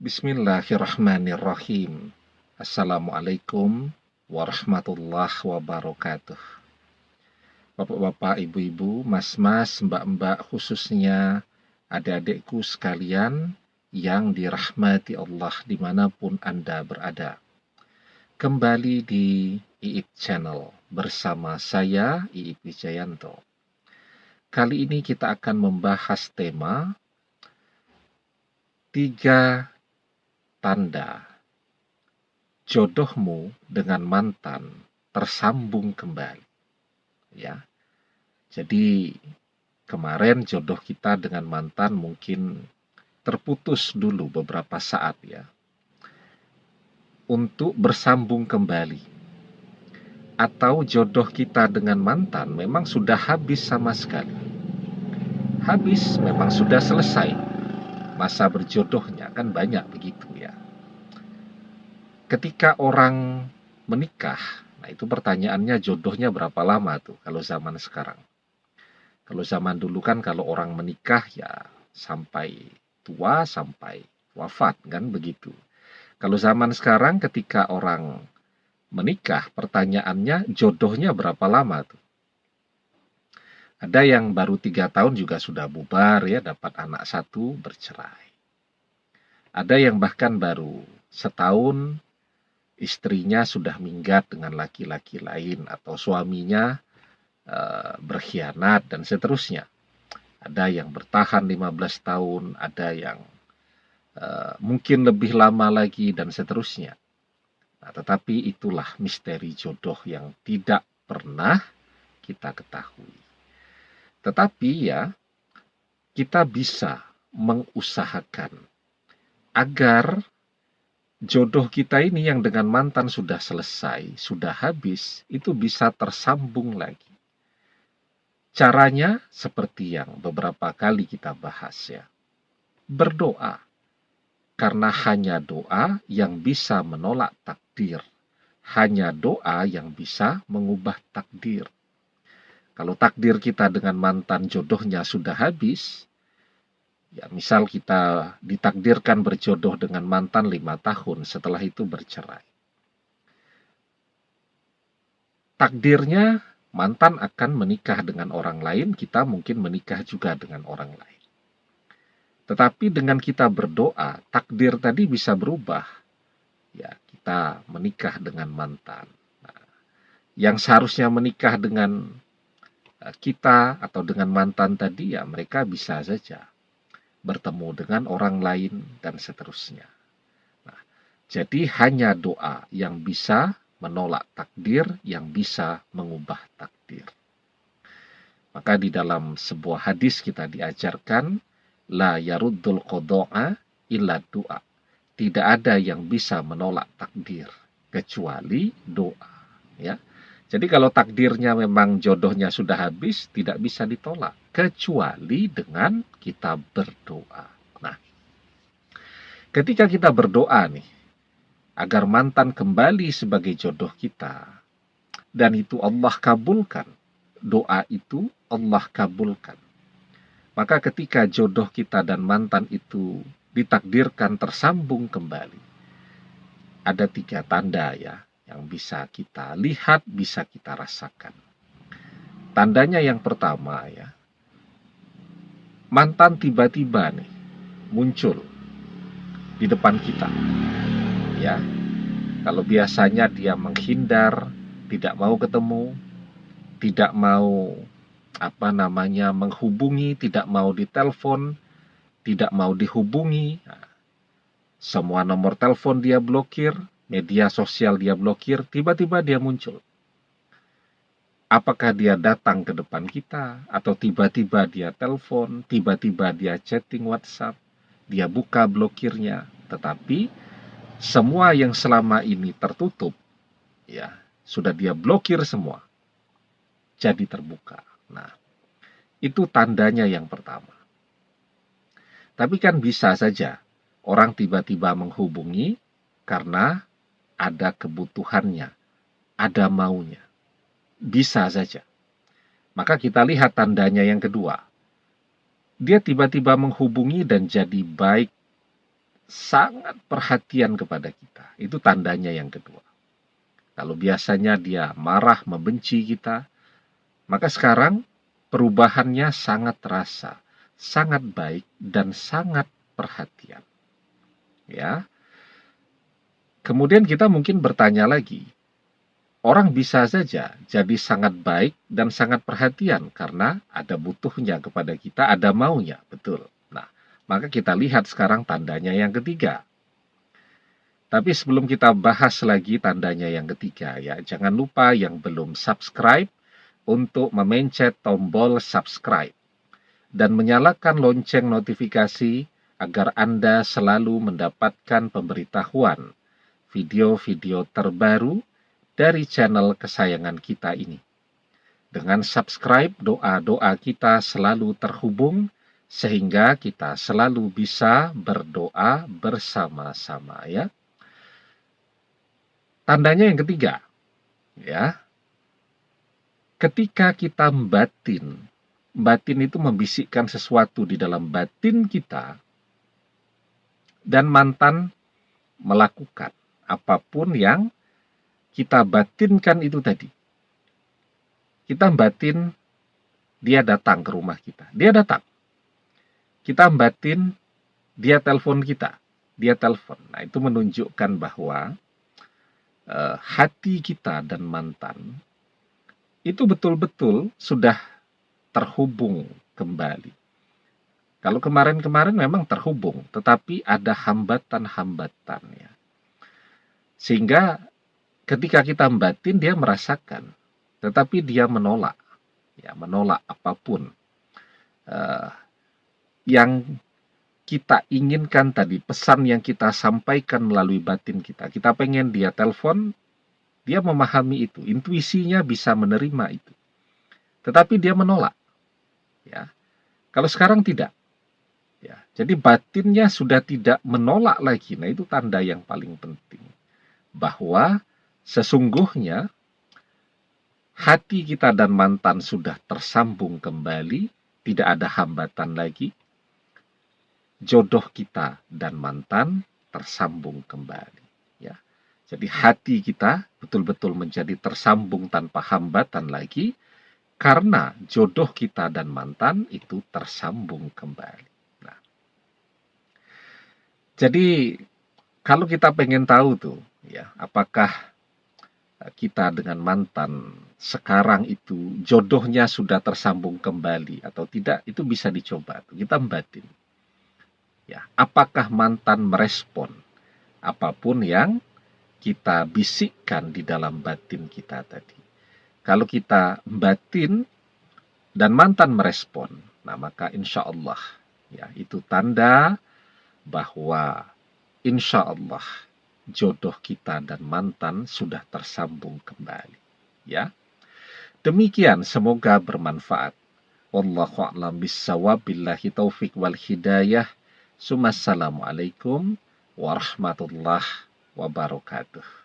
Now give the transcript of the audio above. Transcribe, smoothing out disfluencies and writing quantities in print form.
Bismillahirrahmanirrahim. Assalamualaikum warahmatullahi wabarakatuh. Bapak-bapak, ibu-ibu, mas-mas, mbak-mbak, khususnya adik-adikku sekalian yang dirahmati Allah dimanapun Anda berada. Kembali di Iip Channel bersama saya, Iip Wijayanto. Kali ini kita akan membahas tema 3 tanda jodohmu dengan mantan tersambung kembali. Ya. Jadi kemarin jodoh kita dengan mantan mungkin terputus dulu beberapa saat ya. Untuk bersambung kembali. Atau jodoh kita dengan mantan memang sudah habis sama sekali. Habis, memang sudah selesai. Masa berjodohnya kan banyak begitu ya. Ketika orang menikah, nah itu pertanyaannya jodohnya berapa lama tuh kalau zaman sekarang. Kalau zaman dulu kan kalau orang menikah ya sampai tua, sampai wafat kan begitu. Kalau zaman sekarang ketika orang menikah, pertanyaannya jodohnya berapa lama tuh. Ada yang baru 3 tahun juga sudah bubar ya, dapat anak 1, bercerai. Ada yang bahkan baru setahun istrinya sudah minggat dengan laki-laki lain atau suaminya berkhianat dan seterusnya. Ada yang bertahan 15 tahun, ada yang mungkin lebih lama lagi dan seterusnya. Nah, tetapi itulah misteri jodoh yang tidak pernah kita ketahui. Tetapi ya, kita bisa mengusahakan agar jodoh kita ini yang dengan mantan sudah selesai, sudah habis, itu bisa tersambung lagi. Caranya seperti yang beberapa kali kita bahas ya. Berdoa. Karena hanya doa yang bisa menolak takdir. Hanya doa yang bisa mengubah takdir. Kalau takdir kita dengan mantan jodohnya sudah habis, ya misal kita ditakdirkan berjodoh dengan mantan 5 tahun, setelah itu bercerai. Takdirnya mantan akan menikah dengan orang lain, kita mungkin menikah juga dengan orang lain. Tetapi dengan kita berdoa, takdir tadi bisa berubah. Ya, kita menikah dengan mantan. Nah, yang seharusnya menikah dengan kita atau dengan mantan tadi, ya mereka bisa saja bertemu dengan orang lain dan seterusnya. Nah, jadi hanya doa yang bisa menolak takdir, yang bisa mengubah takdir. Maka di dalam sebuah hadis kita diajarkan, la yaruddul qada'a illa doa. Tidak ada yang bisa menolak takdir kecuali doa. Ya. Jadi kalau takdirnya memang jodohnya sudah habis, tidak bisa ditolak kecuali dengan kita berdoa. Nah, ketika kita berdoa nih, agar mantan kembali sebagai jodoh kita, dan itu Allah kabulkan, doa itu Allah kabulkan. Maka ketika jodoh kita dan mantan itu ditakdirkan tersambung kembali, ada 3 tanda ya, yang bisa kita lihat, bisa kita rasakan. Tandanya yang pertama ya, mantan tiba-tiba nih muncul di depan kita. Ya, kalau biasanya dia menghindar, tidak mau ketemu, tidak mau menghubungi, tidak mau ditelepon, tidak mau dihubungi. Nah, semua nomor telepon dia blokir, media sosial dia blokir, tiba-tiba dia muncul. Apakah dia datang ke depan kita, atau tiba-tiba dia telepon, tiba-tiba dia chatting WhatsApp, dia buka blokirnya, tetapi semua yang selama ini tertutup, ya sudah dia blokir semua, jadi terbuka. Nah, itu tandanya yang pertama. Tapi kan bisa saja orang tiba-tiba menghubungi karena ada kebutuhannya, ada maunya. Bisa saja. Maka kita lihat tandanya yang kedua. Dia tiba-tiba menghubungi dan jadi baik sangat perhatian kepada kita. Itu tandanya yang kedua. Kalau biasanya dia marah, membenci kita, maka sekarang perubahannya sangat terasa, sangat baik, dan sangat perhatian. Ya. Kemudian kita mungkin bertanya lagi, orang bisa saja jadi sangat baik dan sangat perhatian karena ada butuhnya kepada kita, ada maunya, betul. Nah, maka kita lihat sekarang tandanya yang ketiga. Tapi sebelum kita bahas lagi tandanya yang ketiga ya, jangan lupa yang belum subscribe untuk memencet tombol subscribe dan menyalakan lonceng notifikasi agar Anda selalu mendapatkan pemberitahuan video-video terbaru dari channel kesayangan kita ini. Dengan subscribe, doa-doa kita selalu terhubung sehingga kita selalu bisa berdoa bersama-sama ya. Tandanya yang ketiga, ya. Ketika kita batin itu membisikkan sesuatu di dalam batin kita dan mantan melakukan apapun yang kita batinkan itu tadi. Kita batin, dia datang ke rumah kita. Dia datang. Kita batin, dia telepon kita. Dia telepon. Nah, itu menunjukkan bahwa hati kita dan mantan itu betul-betul sudah terhubung kembali. Kalau kemarin-kemarin memang terhubung, tetapi ada hambatan-hambatan ya. Sehingga ketika kita batin, dia merasakan, tetapi dia menolak, ya menolak apapun yang kita inginkan tadi, pesan yang kita sampaikan melalui batin kita. Kita pengen dia telepon, dia memahami itu, intuisinya bisa menerima itu. Tetapi dia menolak. Ya. Kalau sekarang tidak. Ya. Jadi batinnya sudah tidak menolak lagi. Nah, itu tanda yang paling penting. Bahwa sesungguhnya hati kita dan mantan sudah tersambung kembali, tidak ada hambatan lagi. Jodoh kita dan mantan tersambung kembali. Ya. Jadi hati kita betul-betul menjadi tersambung tanpa hambatan lagi, karena jodoh kita dan mantan itu tersambung kembali. Nah, jadi kalau kita pengen tahu tuh, ya apakah kita dengan mantan sekarang itu jodohnya sudah tersambung kembali atau tidak, itu bisa dicoba. Kita batin. Ya, apakah mantan merespon apapun yang kita bisikkan di dalam batin kita tadi? Kalau kita batin dan mantan merespon, nah maka insya Allah ya itu tanda bahwa insya Allah jodoh kita dan mantan sudah tersambung kembali. Ya, demikian semoga bermanfaat. Wallahu a'lam bissawab, billahi taufik wal hidayah. Assalamualaikum warahmatullahi wabarakatuh.